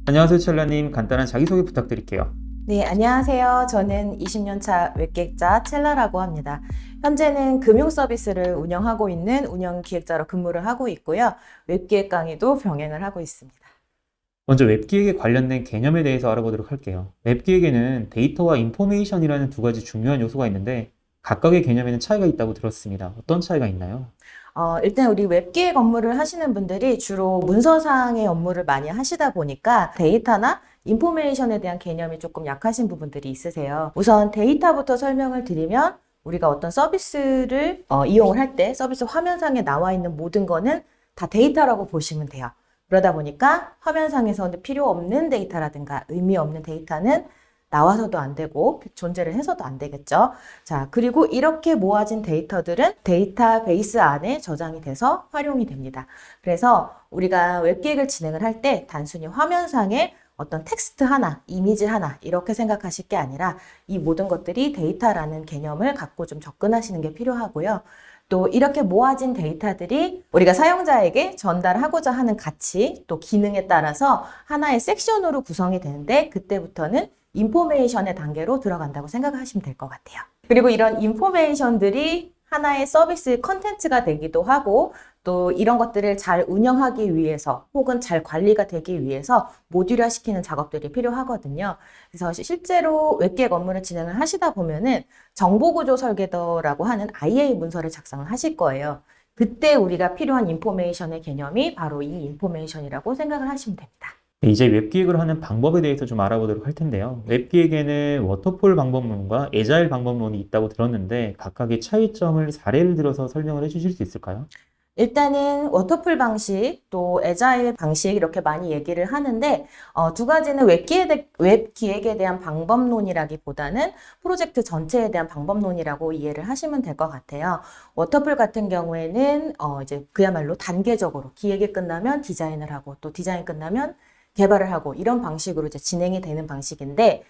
안녕하세요, 첼라님. 간단한 자기소개 부탁드릴게요. 네, 안녕하세요. 저는 20년차 웹기획자 첼라라고 합니다. 현재는 금융 서비스를 운영하고 있는 운영 기획자로 근무를 하고 있고요. 웹기획 강의도 병행을 하고 있습니다. 먼저 웹기획에 관련된 개념에 대해서 알아보도록 할게요. 웹기획에는 데이터와 인포메이션이라는 두 가지 중요한 요소가 있는데 각각의 개념에는 차이가 있다고 들었습니다. 어떤 차이가 있나요? 일단 우리 웹기획 업무를 하시는 분들이 주로 문서상의 업무를 많이 하시다 보니까 데이터나 인포메이션에 대한 개념이 조금 약하신 부분들이 있으세요. 우선 데이터부터 설명을 드리면 우리가 어떤 서비스를 이용을 할 때 서비스 화면상에 나와 있는 모든 거는 다 데이터라고 보시면 돼요. 그러다 보니까 화면상에서는 필요 없는 데이터라든가 의미 없는 데이터는 나와서도 안 되고 존재를 해서도 안 되겠죠. 자, 그리고 이렇게 모아진 데이터들은 데이터베이스 안에 저장이 돼서 활용이 됩니다. 그래서 우리가 웹기획을 진행을 할 때 단순히 화면상에 어떤 텍스트 하나, 이미지 하나 이렇게 생각하실 게 아니라 이 모든 것들이 데이터라는 개념을 갖고 좀 접근하시는 게 필요하고요. 또 이렇게 모아진 데이터들이 우리가 사용자에게 전달하고자 하는 가치, 또 기능에 따라서 하나의 섹션으로 구성이 되는데 그때부터는 인포메이션의 단계로 들어간다고 생각하시면 될 것 같아요. 그리고 이런 인포메이션들이 하나의 서비스 컨텐츠가 되기도 하고 또 이런 것들을 잘 운영하기 위해서 혹은 잘 관리가 되기 위해서 모듈화 시키는 작업들이 필요하거든요. 그래서 실제로 웹기획 업무를 진행을 하시다 보면은 정보구조 설계도라고 하는 IA 문서를 작성을 하실 거예요. 그때 우리가 필요한 인포메이션의 개념이 바로 이 인포메이션이라고 생각을 하시면 됩니다. 이제 웹기획을 하는 방법에 대해서 좀 알아보도록 할 텐데요. 웹기획에는 워터폴 방법론과 에자일 방법론이 있다고 들었는데 각각의 차이점을 사례를 들어서 설명을 해주실 수 있을까요? 일단은 워터풀 방식, 또 애자일 방식 이렇게 많이 얘기를 하는데 두 가지는 웹기획에 대한 방법론이라기보다는 프로젝트 전체에 대한 방법론이라고 이해를 하시면 될 것 같아요. 워터풀 같은 경우에는 이제 그야말로 단계적으로 기획이 끝나면 디자인을 하고 또 디자인 끝나면 개발을 하고 이런 방식으로 이제 진행이 되는 방식인데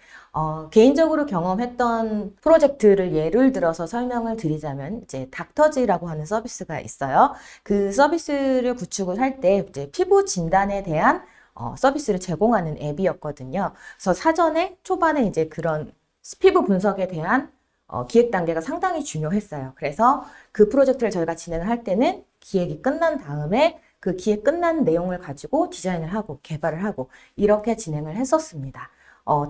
개인적으로 경험했던 프로젝트를 예를 들어서 설명을 드리자면 이제 닥터지라고 하는 서비스가 있어요. 그 서비스를 구축을 할 때 이제 피부 진단에 대한 서비스를 제공하는 앱이었거든요. 그래서 사전에 초반에 이제 그런 피부 분석에 대한 기획 단계가 상당히 중요했어요. 그래서 그 프로젝트를 저희가 진행을 할 때는 기획이 끝난 다음에 그 기획 끝난 내용을 가지고 디자인을 하고 개발을 하고 이렇게 진행을 했었습니다.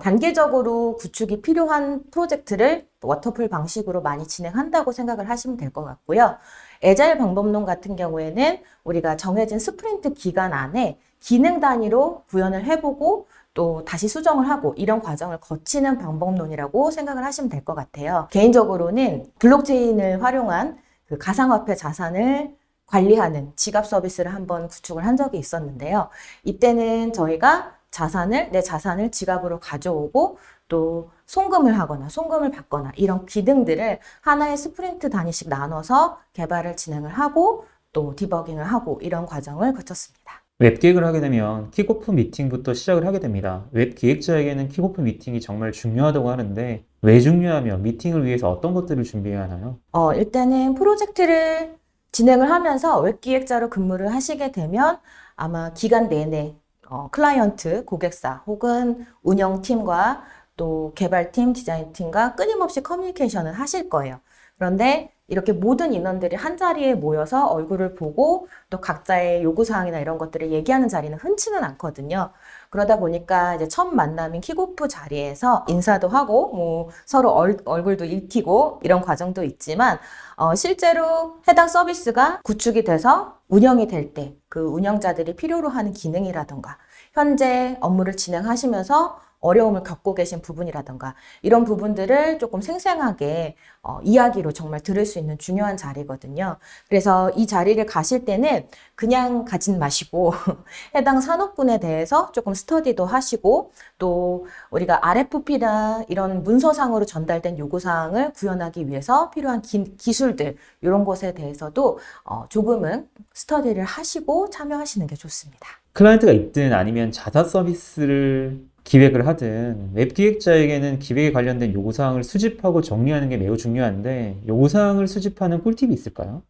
단계적으로 구축이 필요한 프로젝트를 워터풀 방식으로 많이 진행한다고 생각을 하시면 될 것 같고요. 애자일 방법론 같은 경우에는 우리가 정해진 스프린트 기간 안에 기능 단위로 구현을 해보고 또 다시 수정을 하고 이런 과정을 거치는 방법론이라고 생각을 하시면 될 것 같아요. 개인적으로는 블록체인을 활용한 그 가상화폐 자산을 관리하는 지갑 서비스를 한번 구축을 한 적이 있었는데요. 이때는 저희가 내 자산을 지갑으로 가져오고 또 송금을 하거나 송금을 받거나 이런 기능들을 하나의 스프린트 단위씩 나눠서 개발을 진행을 하고 또 디버깅을 하고 이런 과정을 거쳤습니다. 웹기획을 하게 되면 킥오프 미팅부터 시작을 하게 됩니다. 웹기획자에게는 킥오프 미팅이 정말 중요하다고 하는데 왜 중요하며 미팅을 위해서 어떤 것들을 준비해야 하나요? 일단은 프로젝트를 진행을 하면서 웹기획자로 근무를 하시게 되면 아마 기간 내내 클라이언트, 고객사 혹은 운영팀과 또 개발팀, 디자인팀과 끊임없이 커뮤니케이션을 하실 거예요. 그런데 이렇게 모든 인원들이 한 자리에 모여서 얼굴을 보고 또 각자의 요구사항이나 이런 것들을 얘기하는 자리는 흔치는 않거든요. 그러다 보니까 이제 첫 만남인 킥오프 자리에서 인사도 하고 뭐 서로 얼굴도 읽히고 이런 과정도 있지만 실제로 해당 서비스가 구축이 돼서 운영이 될 때 그 운영자들이 필요로 하는 기능이라던가 현재 업무를 진행하시면서 어려움을 겪고 계신 부분이라던가 이런 부분들을 조금 생생하게 이야기로 정말 들을 수 있는 중요한 자리거든요. 그래서 이 자리를 가실 때는 그냥 가진 마시고 해당 산업군에 대해서 조금 스터디도 하시고 또 우리가 RFP나 이런 문서상으로 전달된 요구사항을 구현하기 위해서 필요한 기술들 이런 것에 대해서도 조금은 스터디를 하시고 참여하시는 게 좋습니다. 클라이언트가 있든 아니면 자사 서비스를 기획을 하든 웹기획자에게는 기획에 관련된 요구사항을 수집하고 정리하는 게 매우 중요한데 요구사항을 수집하는 꿀팁이 있을까요?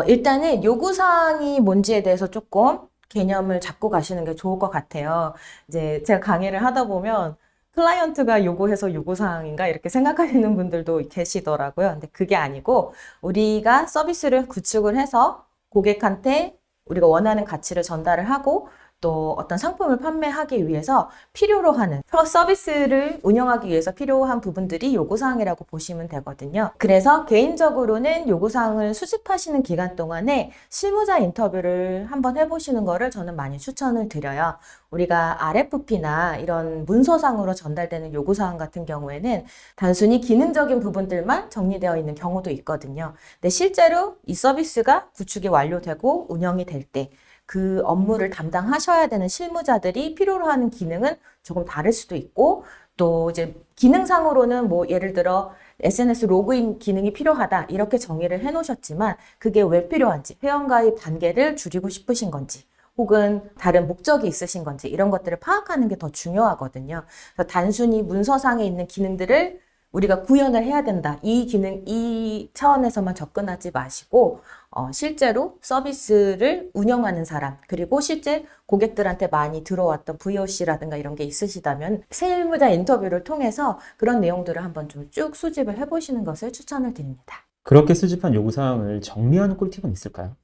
일단은 요구사항이 뭔지에 대해서 조금 개념을 잡고 가시는 게 좋을 것 같아요. 이제 제가 강의를 하다 보면 클라이언트가 요구해서 요구사항인가 이렇게 생각하시는 분들도 계시더라고요. 근데 그게 아니고 우리가 서비스를 구축을 해서 고객한테 우리가 원하는 가치를 전달을 하고 또 어떤 상품을 판매하기 위해서 필요로 하는 서비스를 운영하기 위해서 필요한 부분들이 요구사항이라고 보시면 되거든요. 그래서 개인적으로는 요구사항을 수집하시는 기간 동안에 실무자 인터뷰를 한번 해보시는 거를 저는 많이 추천을 드려요. 우리가 RFP나 이런 문서상으로 전달되는 요구사항 같은 경우에는 단순히 기능적인 부분들만 정리되어 있는 경우도 있거든요. 근데 실제로 이 서비스가 구축이 완료되고 운영이 될 때 그 업무를 담당하셔야 되는 실무자들이 필요로 하는 기능은 조금 다를 수도 있고 또 이제 기능상으로는 뭐 예를 들어 SNS 로그인 기능이 필요하다 이렇게 정의를 해 놓으셨지만 그게 왜 필요한지 회원가입 단계를 줄이고 싶으신 건지 혹은 다른 목적이 있으신 건지 이런 것들을 파악하는 게 더 중요하거든요. 그래서 단순히 문서상에 있는 기능들을 우리가 구현을 해야 된다. 이 기능, 이 차원에서만 접근하지 마시고 실제로 서비스를 운영하는 사람 그리고 실제 고객들한테 많이 들어왔던 VOC라든가 이런 게 있으시다면 실무자 인터뷰를 통해서 그런 내용들을 한번 좀 쭉 수집을 해보시는 것을 추천을 드립니다. 그렇게 수집한 요구사항을 정리하는 꿀팁은 있을까요?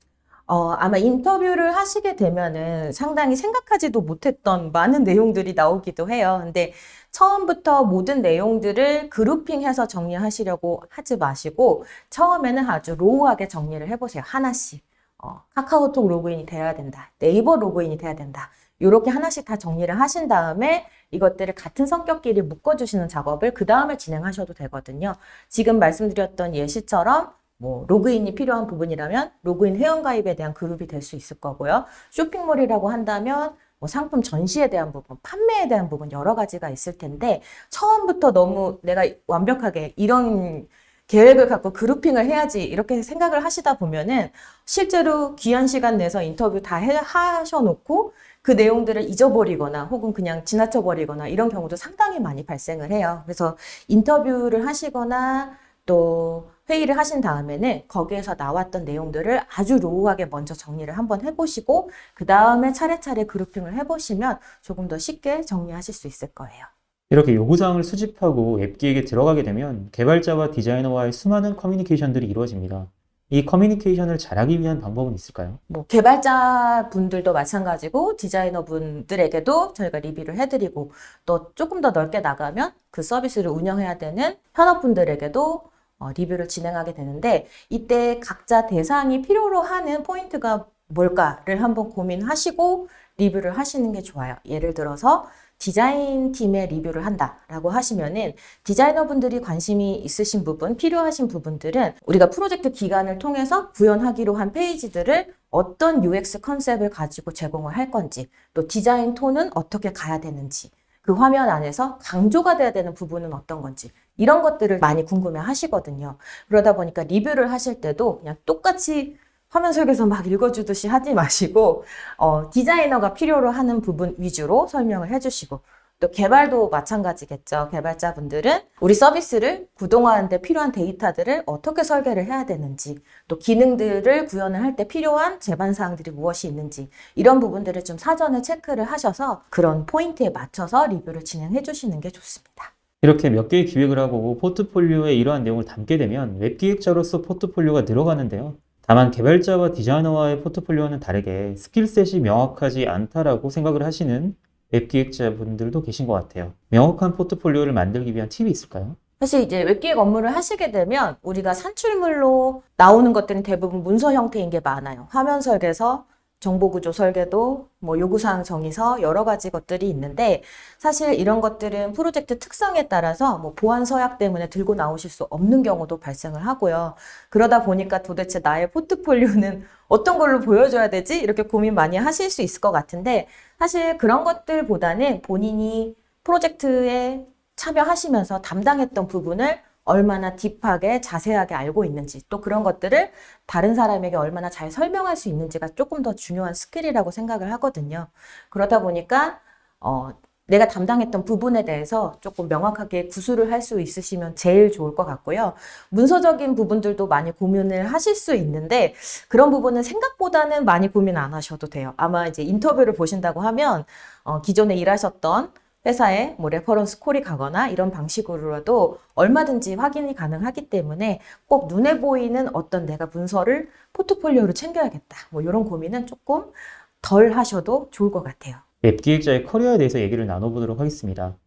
아마 인터뷰를 하시게 되면은 상당히 생각하지도 못했던 많은 내용들이 나오기도 해요. 근데 처음부터 모든 내용들을 그룹핑해서 정리하시려고 하지 마시고 처음에는 아주 로우하게 정리를 해보세요. 하나씩. 카카오톡 로그인이 돼야 된다. 네이버 로그인이 돼야 된다. 이렇게 하나씩 다 정리를 하신 다음에 이것들을 같은 성격끼리 묶어주시는 작업을 그 다음에 진행하셔도 되거든요. 지금 말씀드렸던 예시처럼 뭐 로그인이 필요한 부분이라면 로그인 회원가입에 대한 그룹이 될 수 있을 거고요. 쇼핑몰이라고 한다면 뭐 상품 전시에 대한 부분, 판매에 대한 부분 여러 가지가 있을 텐데 처음부터 너무 내가 완벽하게 이런 계획을 갖고 그룹핑을 해야지 이렇게 생각을 하시다 보면은 실제로 귀한 시간 내서 인터뷰 다 하셔놓고 그 내용들을 잊어버리거나 혹은 그냥 지나쳐버리거나 이런 경우도 상당히 많이 발생을 해요. 그래서 인터뷰를 하시거나 또 회의를 하신 다음에는 거기에서 나왔던 내용들을 아주 로우하게 먼저 정리를 한번 해보시고 그 다음에 차례차례 그룹핑을 해보시면 조금 더 쉽게 정리하실 수 있을 거예요. 이렇게 요구사항을 수집하고 앱 기획에 들어가게 되면 개발자와 디자이너와의 수많은 커뮤니케이션들이 이루어집니다. 이 커뮤니케이션을 잘하기 위한 방법은 있을까요? 뭐 개발자 분들도 마찬가지고 디자이너 분들에게도 저희가 리뷰를 해드리고 또 조금 더 넓게 나가면 그 서비스를 운영해야 되는 현업분들에게도 리뷰를 진행하게 되는데 이때 각자 대상이 필요로 하는 포인트가 뭘까를 한번 고민하시고 리뷰를 하시는 게 좋아요. 예를 들어서 디자인 팀의 리뷰를 한다라고 하시면은 디자이너 분들이 관심이 있으신 부분, 필요하신 부분들은 우리가 프로젝트 기간을 통해서 구현하기로 한 페이지들을 어떤 UX 컨셉을 가지고 제공을 할 건지, 또 디자인 톤은 어떻게 가야 되는지, 그 화면 안에서 강조가 돼야 되는 부분은 어떤 건지 이런 것들을 많이 궁금해 하시거든요. 그러다 보니까 리뷰를 하실 때도 그냥 똑같이 화면 속에서 막 읽어주듯이 하지 마시고 디자이너가 필요로 하는 부분 위주로 설명을 해주시고 또 개발도 마찬가지겠죠. 개발자분들은 우리 서비스를 구동하는데 필요한 데이터들을 어떻게 설계를 해야 되는지 또 기능들을 구현을 할 때 필요한 제반사항들이 무엇이 있는지 이런 부분들을 좀 사전에 체크를 하셔서 그런 포인트에 맞춰서 리뷰를 진행해 주시는 게 좋습니다. 이렇게 몇 개의 기획을 하고 포트폴리오에 이러한 내용을 담게 되면 웹 기획자로서 포트폴리오가 늘어가는데요. 다만 개발자와 디자이너와의 포트폴리오는 다르게 스킬셋이 명확하지 않다라고 생각을 하시는 웹 기획자분들도 계신 것 같아요. 명확한 포트폴리오를 만들기 위한 팁이 있을까요? 사실 이제 웹기획 업무를 하시게 되면 우리가 산출물로 나오는 것들은 대부분 문서 형태인 게 많아요. 화면 설계서, 정보구조 설계도, 뭐 요구사항 정의서 여러 가지 것들이 있는데 사실 이런 것들은 프로젝트 특성에 따라서 뭐 보안 서약 때문에 들고 나오실 수 없는 경우도 발생을 하고요. 그러다 보니까 도대체 나의 포트폴리오는 어떤 걸로 보여줘야 되지? 이렇게 고민 많이 하실 수 있을 것 같은데 사실 그런 것들보다는 본인이 프로젝트에 참여하시면서 담당했던 부분을 얼마나 딥하게 자세하게 알고 있는지 또 그런 것들을 다른 사람에게 얼마나 잘 설명할 수 있는지가 조금 더 중요한 스킬이라고 생각을 하거든요. 그러다 보니까 내가 담당했던 부분에 대해서 조금 명확하게 구술을 할 수 있으시면 제일 좋을 것 같고요. 문서적인 부분들도 많이 고민을 하실 수 있는데 그런 부분은 생각보다는 많이 고민 안 하셔도 돼요. 아마 이제 인터뷰를 보신다고 하면 기존에 일하셨던 회사에 뭐 레퍼런스 콜이 가거나 이런 방식으로라도 얼마든지 확인이 가능하기 때문에 꼭 눈에 보이는 어떤 내가 문서를 포트폴리오로 챙겨야겠다. 뭐 이런 고민은 조금 덜 하셔도 좋을 것 같아요. 웹기획자의 커리어에 대해서 얘기를 나눠보도록 하겠습니다.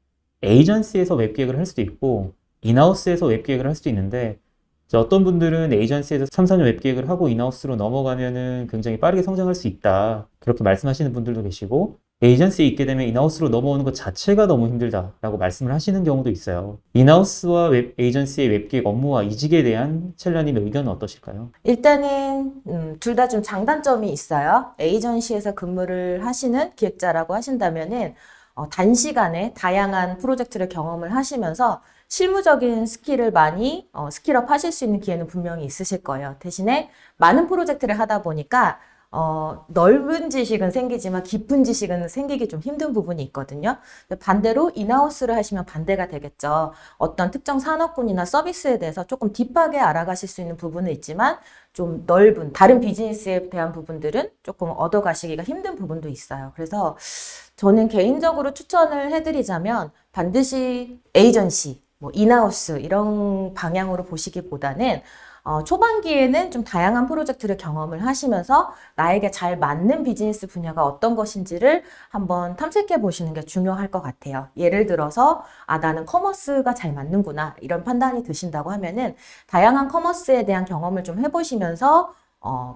에이전시에서 웹기획을 할 수도 있고 인하우스에서 웹기획을 할 수도 있는데 이제 어떤 분들은 에이전시에서 3, 4년 웹기획을 하고 인하우스로 넘어가면은 굉장히 빠르게 성장할 수 있다. 그렇게 말씀하시는 분들도 계시고 에이전시에 있게 되면 인하우스로 넘어오는 것 자체가 너무 힘들다라고 말씀을 하시는 경우도 있어요. 인하우스와 에이전시의 웹기획 업무와 이직에 대한 첼라님의 의견은 어떠실까요? 일단은 둘 다 좀 장단점이 있어요. 에이전시에서 근무를 하시는 기획자라고 하신다면은 단시간에 다양한 프로젝트를 경험을 하시면서 실무적인 스킬을 많이 스킬업 하실 수 있는 기회는 분명히 있으실 거예요. 대신에 많은 프로젝트를 하다 보니까 넓은 지식은 생기지만 깊은 지식은 생기기 좀 힘든 부분이 있거든요. 반대로 인하우스를 하시면 반대가 되겠죠. 어떤 특정 산업군이나 서비스에 대해서 조금 딥하게 알아가실 수 있는 부분은 있지만 좀 넓은 다른 비즈니스에 대한 부분들은 조금 얻어가시기가 힘든 부분도 있어요. 그래서 저는 개인적으로 추천을 해드리자면 반드시 에이전시, 뭐 인하우스 이런 방향으로 보시기보다는 초반기에는 좀 다양한 프로젝트를 경험을 하시면서 나에게 잘 맞는 비즈니스 분야가 어떤 것인지를 한번 탐색해 보시는 게 중요할 것 같아요. 예를 들어서 나는 커머스가 잘 맞는구나 이런 판단이 드신다고 하면은 다양한 커머스에 대한 경험을 좀 해보시면서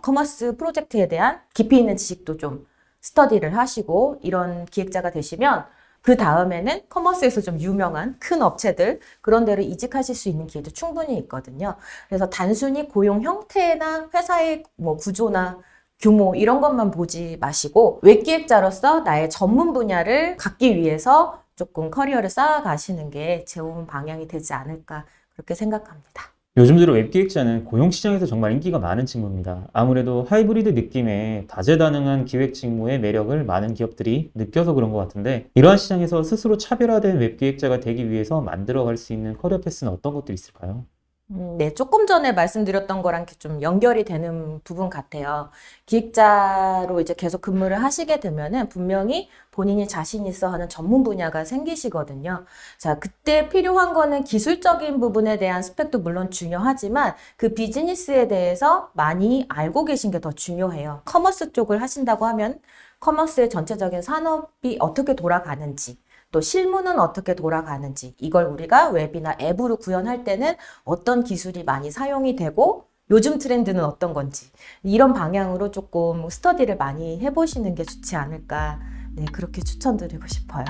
커머스 프로젝트에 대한 깊이 있는 지식도 좀 스터디를 하시고 이런 기획자가 되시면 그 다음에는 커머스에서 좀 유명한 큰 업체들 그런 데로 이직하실 수 있는 기회도 충분히 있거든요. 그래서 단순히 고용 형태나 회사의 뭐 구조나 규모 이런 것만 보지 마시고 웹기획자로서 나의 전문 분야를 갖기 위해서 조금 커리어를 쌓아가시는 게 좋은 방향이 되지 않을까 그렇게 생각합니다. 요즘 들어 웹기획자는 고용시장에서 정말 인기가 많은 직무입니다. 아무래도 하이브리드 느낌의 다재다능한 기획 직무의 매력을 많은 기업들이 느껴서 그런 것 같은데 이러한 시장에서 스스로 차별화된 웹기획자가 되기 위해서 만들어갈 수 있는 커리어 패스는 어떤 것들이 있을까요? 네, 조금 전에 말씀드렸던 거랑 좀 연결이 되는 부분 같아요. 기획자로 이제 계속 근무를 하시게 되면은 분명히 본인이 자신 있어 하는 전문 분야가 생기시거든요. 자, 그때 필요한 거는 기술적인 부분에 대한 스펙도 물론 중요하지만 그 비즈니스에 대해서 많이 알고 계신 게 더 중요해요. 커머스 쪽을 하신다고 하면 커머스의 전체적인 산업이 어떻게 돌아가는지 또 실무는 어떻게 돌아가는지 이걸 우리가 웹이나 앱으로 구현할 때는 어떤 기술이 많이 사용이 되고 요즘 트렌드는 어떤 건지 이런 방향으로 조금 스터디를 많이 해보시는 게 좋지 않을까 네, 그렇게 추천드리고 싶어요.